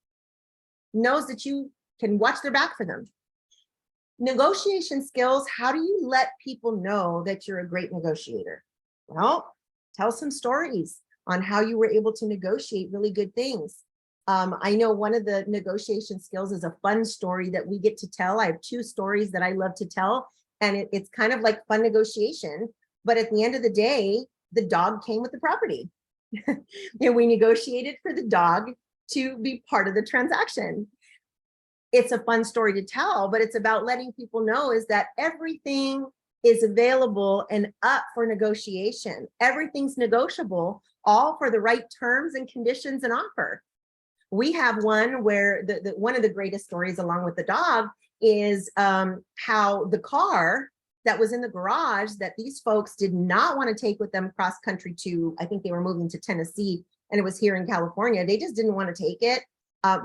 knows that you can watch their back for them. Negotiation skills. How do you let people know that you're a great negotiator? Well, tell some stories on how you were able to negotiate really good things. I know one of the negotiation skills is a fun story that we get to tell. I have two stories that I love to tell, and it's kind of like fun negotiation. But at the end of the day, the dog came with the property. And we negotiated for the dog to be part of the transaction. It's a fun story to tell, but it's about letting people know is that everything is available and up for negotiation. Everything's negotiable, all for the right terms and conditions and offer. We have one where one of the greatest stories along with the dog is how the car that was in the garage that these folks did not want to take with them cross country to, I think they were moving to Tennessee and it was here in California. They just didn't want to take it.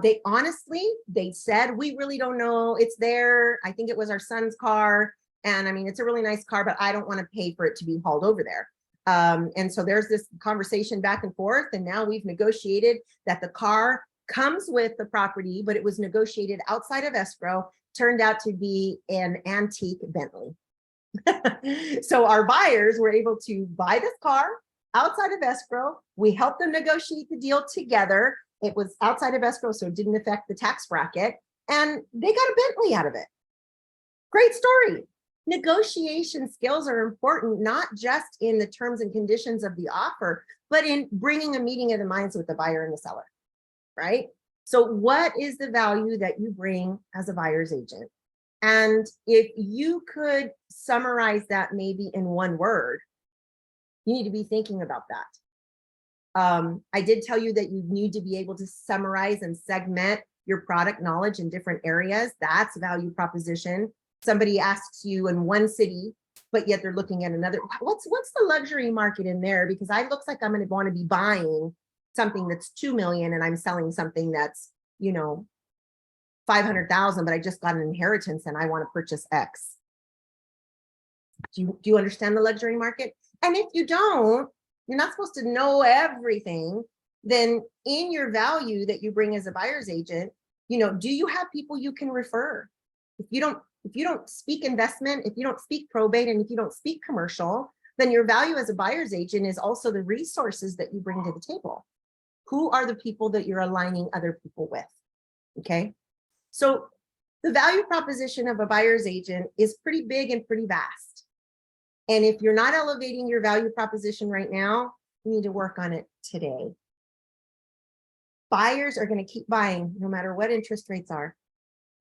They said, we really don't know. It's there. I think it was our son's car. And I mean, it's a really nice car, but I don't want to pay for it to be hauled over there. And so there's this conversation back and forth. And now we've negotiated that the car comes with the property, but it was negotiated outside of escrow, turned out to be an antique Bentley. So our buyers were able to buy this car outside of escrow. We helped them negotiate the deal together. It was outside of escrow, so it didn't affect the tax bracket. and they got a Bentley out of it. Great story. Negotiation skills are important, not just in the terms and conditions of the offer, but in bringing a meeting of the minds with the buyer and the seller, right? So what is the value that you bring as a buyer's agent? And if you could summarize that maybe in one word, you need to be thinking about that. I did tell you that you need to be able to summarize and segment your product knowledge in different areas. That's value proposition. Somebody asks you in one city, but yet they're looking at another. What's the luxury market in there? Because I looks like I'm going to want to be buying something that's 2 million and I'm selling something that's, 500,000, but I just got an inheritance and I want to purchase X. Do you understand the luxury market? And if you don't, you're not supposed to know everything. Then in your value that you bring as a buyer's agent, do you have people you can refer? If you don't speak investment, if you don't speak probate, and if you don't speak commercial, then your value as a buyer's agent is also the resources that you bring to the table. Who are the people that you're aligning other people with? Okay. So the value proposition of a buyer's agent is pretty big and pretty vast. And if you're not elevating your value proposition right now, you need to work on it today. Buyers are going to keep buying no matter what interest rates are.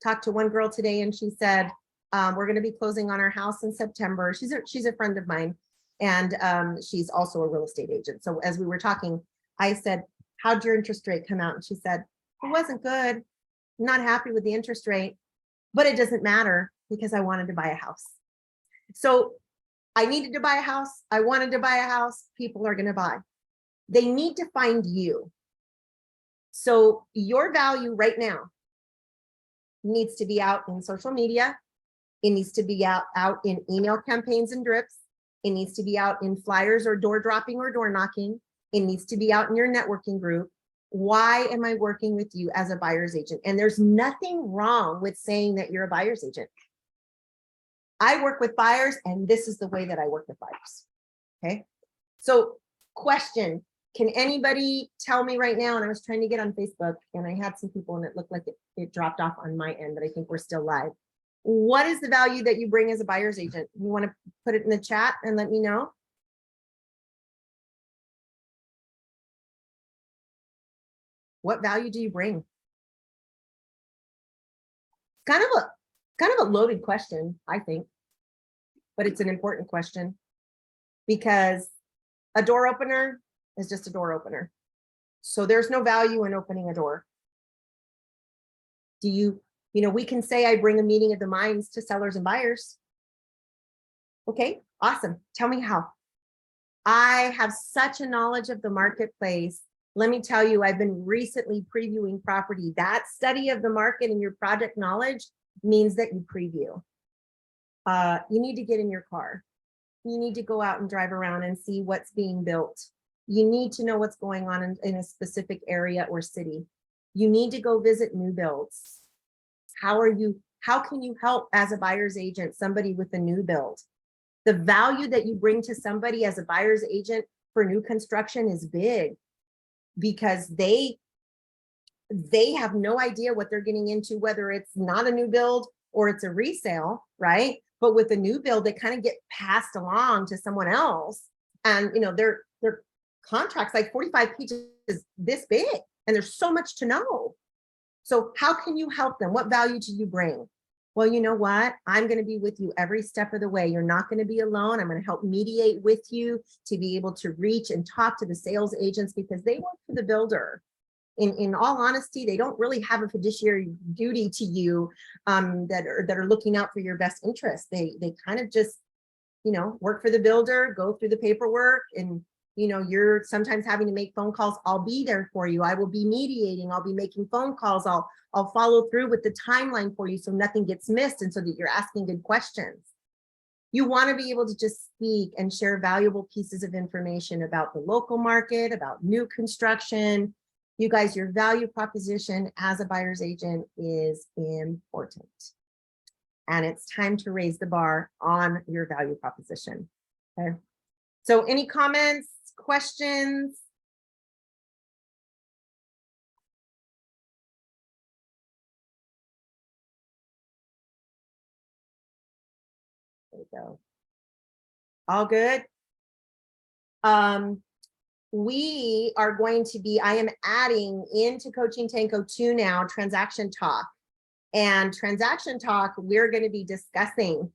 Talked to one girl today and she said, we're going to be closing on our house in September. She's a friend of mine, and she's also a real estate agent. So as we were talking, I said, how'd your interest rate come out? And she said, it wasn't good. I'm not happy with the interest rate, but it doesn't matter because I wanted to buy a house. So I needed to buy a house. I wanted to buy a house. People are going to buy. They need to find you. So your value right now needs to be out in social media. It needs to be out in email campaigns and drips. It needs to be out in flyers or door dropping or door knocking. It needs to be out in your networking group. Why am I working with you as a buyer's agent? And there's nothing wrong with saying that you're a buyer's agent. I work with buyers, and this is the way that I work with buyers. Okay. So question, can anybody tell me right now? And I was trying to get on Facebook and I had some people and it looked like it dropped off on my end, but I think we're still live. What is the value that you bring as a buyer's agent? You want to put it in the chat and let me know? What value do you bring? Kind of a loaded question, I think, but it's an important question because a door opener is just a door opener. So there's no value in opening a door. We can say I bring a meeting of the minds to sellers and buyers. Okay, awesome. Tell me how. I have such a knowledge of the marketplace. Let me tell you, I've been recently previewing property. That study of the market and your project knowledge means that you preview. You need to get in your car. You need to go out and drive around and see what's being built. You need to know what's going on in a specific area or city. You need to go visit new builds. How can you help as a buyer's agent, somebody with a new build? The value that you bring to somebody as a buyer's agent for new construction is big because they have no idea what they're getting into, whether it's not a new build or it's a resale, right? But with a new build, they kind of get passed along to someone else. And their contracts like 45 pages this big, and there's so much to know. So how can you help them? What value do you bring? Well, you know what? I'm going to be with you every step of the way. You're not going to be alone. I'm going to help mediate with you to be able to reach and talk to the sales agents because they work for the builder. In all honesty, they don't really have a fiduciary duty to you that are looking out for your best interest. They kind of just, work for the builder, go through the paperwork, and you're sometimes having to make phone calls. I'll be there for you. I will be mediating. I'll be making phone calls. I'll follow through with the timeline for you so nothing gets missed and so that you're asking good questions. You want to be able to just speak and share valuable pieces of information about the local market, about new construction. You guys, your value proposition as a buyer's agent is important. And it's time to raise the bar on your value proposition. Okay. So any comments, questions? So, all good. We are going to be, I am adding into Coaching Tango 2 now, Transaction Talk. And Transaction Talk, we're going to be discussing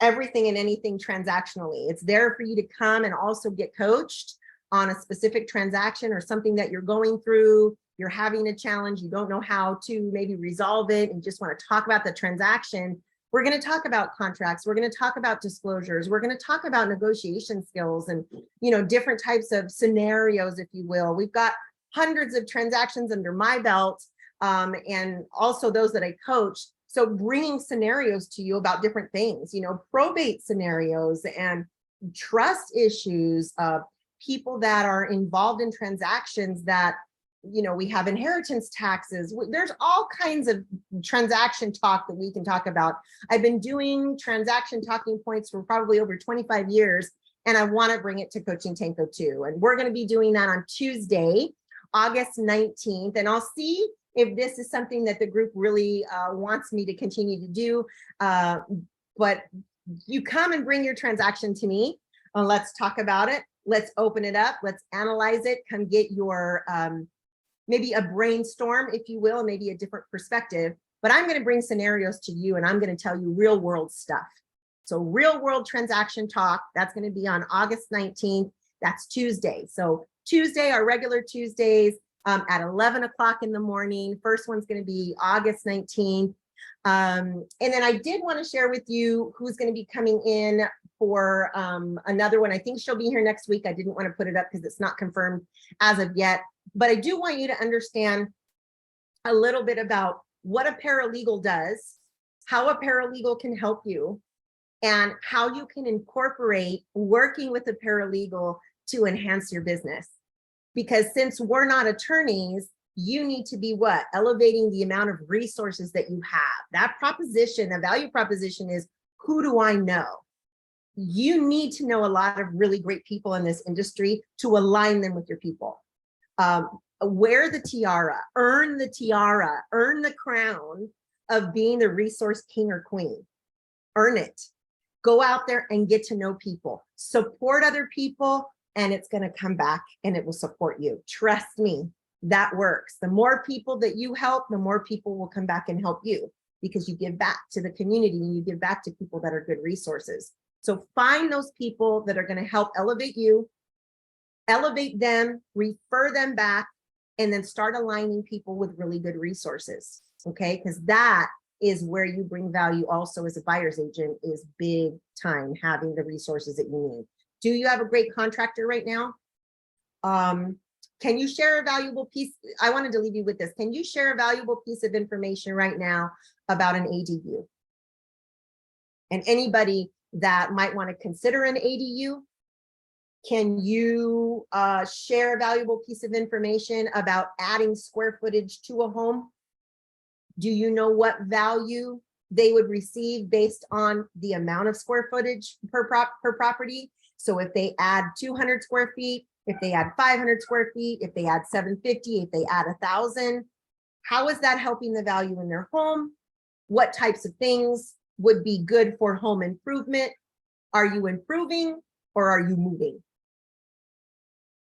everything and anything transactionally. It's there for you to come and also get coached on a specific transaction or something that you're going through. You're having a challenge, you don't know how to maybe resolve it, and just want to talk about the transaction. We're going to talk about contracts. We're going to talk about disclosures. We're going to talk about negotiation skills and, different types of scenarios, if you will. We've got hundreds of transactions under my belt, and also those that I coach. So bringing scenarios to you about different things, probate scenarios and trust issues, people that are involved in transactions that, we have inheritance taxes. There's all kinds of transaction talk that we can talk about. I've been doing transaction talking points for probably over 25 years, and I want to bring it to Coaching Tango 2. And we're going to be doing that on Tuesday, August 19th. And I'll see if this is something that the group really wants me to continue to do. But you come and bring your transaction to me, and let's talk about it. Let's open it up. Let's analyze it. Come get your maybe a brainstorm, if you will, maybe a different perspective. But I'm going to bring scenarios to you, and I'm going to tell you real world stuff. So real world transaction talk, that's going to be on August 19th. That's Tuesday. So Tuesday, our regular Tuesdays at 11 o'clock in the morning. First one's going to be August 19th. And then I did want to share with you who's going to be coming in for another one. I think she'll be here next week. I didn't want to put it up because it's not confirmed as of yet. But I do want you to understand a little bit about what a paralegal does, how a paralegal can help you, and how you can incorporate working with a paralegal to enhance your business. Because since we're not attorneys, you need to be what? Elevating the amount of resources that you have. That proposition, the value proposition is, who do I know? You need to know a lot of really great people in this industry to align them with your people. Wear the tiara, earn the crown of being the resource king or queen. Earn it. Go out there and get to know people. Support other people, and it's going to come back and it will support you. Trust me, that works. The more people that you help, the more people will come back and help you, because you give back to the community and you give back to people that are good resources. So find those people that are going to help elevate you, elevate them, refer them back, and then start aligning people with really good resources. Okay, because that is where you bring value also as a buyer's agent, is big time, having the resources that you need. Do you have a great contractor right now? Can you share a valuable piece? I wanted to leave you with this. Can you share a valuable piece of information right now about an ADU? And anybody that might want to consider an ADU, can you share a valuable piece of information about adding square footage to a home? Do you know what value they would receive based on the amount of square footage per property? So if they add 200 square feet, if they add 500 square feet, if they add 750, if they add 1,000, how is that helping the value in their home? What types of things would be good for home improvement? Are you improving or are you moving?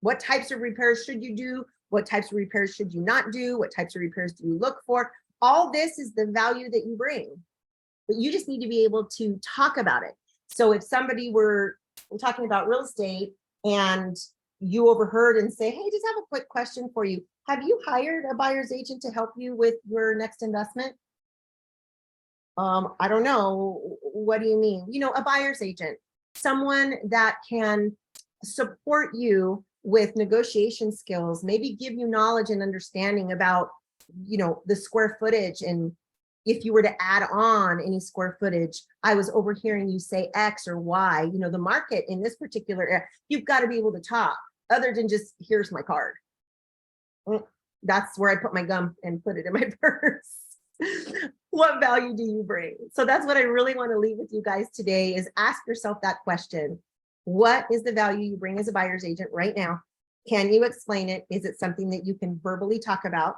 What types of repairs should you do? What types of repairs should you not do? What types of repairs do you look for? All this is the value that you bring, but you just need to be able to talk about it. So if somebody we're talking about real estate and you overheard and say, hey, just have a quick question for you. Have you hired a buyer's agent to help you with your next investment? I don't know. What do you mean? A buyer's agent, someone that can support you with negotiation skills, maybe give you knowledge and understanding about, the square footage. And if you were to add on any square footage, I was overhearing you say X or Y, the market in this particular area, you've got to be able to talk other than just, here's my card. That's where I put my gum and put it in my purse. What value do you bring? So that's what I really want to leave with you guys today, is ask yourself that question. What is the value you bring as a buyer's agent right now? Can you explain it? Is it something that you can verbally talk about?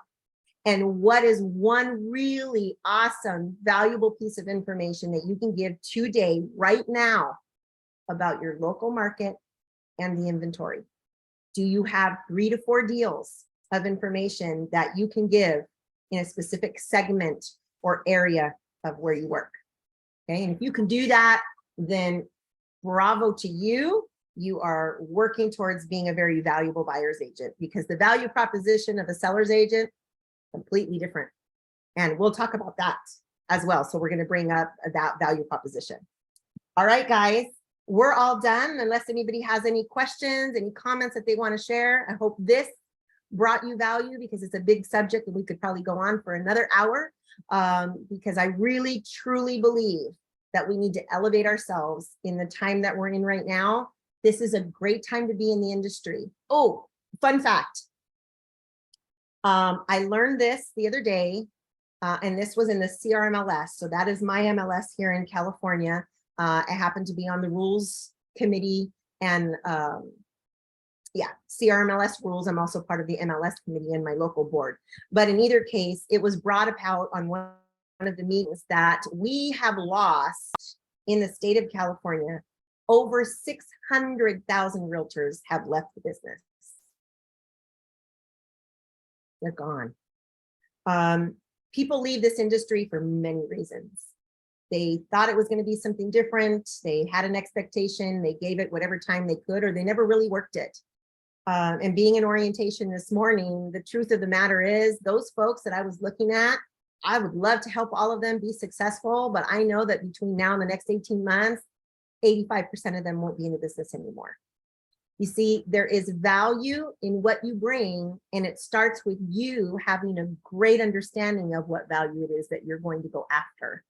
And what is one really awesome, valuable piece of information that you can give today, right now, about your local market and the inventory? Do you have 3 to 4 deals of information that you can give in a specific segment or area of where you work? Okay, and if you can do that, then bravo to you. You are working towards being a very valuable buyer's agent, because the value proposition of a seller's agent, completely different. And we'll talk about that as well. So we're going to bring up that value proposition. All right, guys, we're all done. Unless anybody has any questions, any comments that they want to share. I hope this brought you value, because it's a big subject and we could probably go on for another hour, because I really, truly believe that we need to elevate ourselves in the time that we're in right now. This is a great time to be in the industry. Oh, fun fact. I learned this the other day, and this was in the CRMLS. So that is my MLS here in California. I happen to be on the rules committee, and yeah, CRMLS rules. I'm also part of the MLS committee in my local board. But in either case, it was brought about on one of the meetings that we have lost in the state of California. Over 600,000 realtors have left the business. They're gone. People leave this industry for many reasons. They thought it was going to be something different. They had an expectation. They gave it whatever time they could, or they never really worked it. And being in orientation this morning, the truth of the matter is, those folks that I was looking at, I would love to help all of them be successful, but I know that between now and the next 18 months, 85% of them won't be in the business anymore. You see, there is value in what you bring, and it starts with you having a great understanding of what value it is that you're going to go after.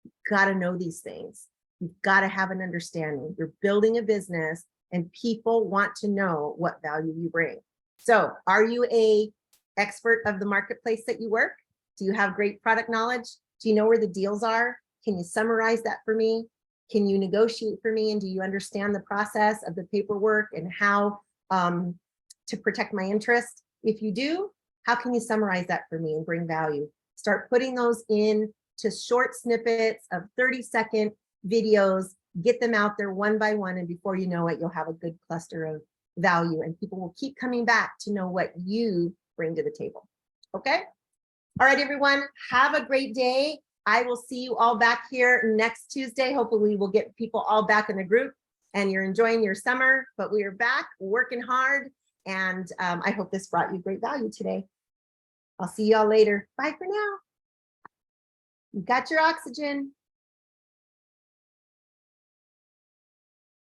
You've got to know these things. You've got to have an understanding. You're building a business, and people want to know what value you bring. So, are you an expert of the marketplace that you work? Do you have great product knowledge? Do you know where the deals are? Can you summarize that for me? Can you negotiate for me? And do you understand the process of the paperwork and how to protect my interest? If you do, how can you summarize that for me and bring value? Start putting those in to short snippets of 30-second videos, get them out there one by one. And before you know it, you'll have a good cluster of value, and people will keep coming back to know what you bring to the table. Okay. All right, everyone, have a great day. I will see you all back here next Tuesday. Hopefully we'll get people all back in the group and you're enjoying your summer, but we are back working hard. And I hope this brought you great value today. I'll see y'all later. Bye for now. You got your oxygen.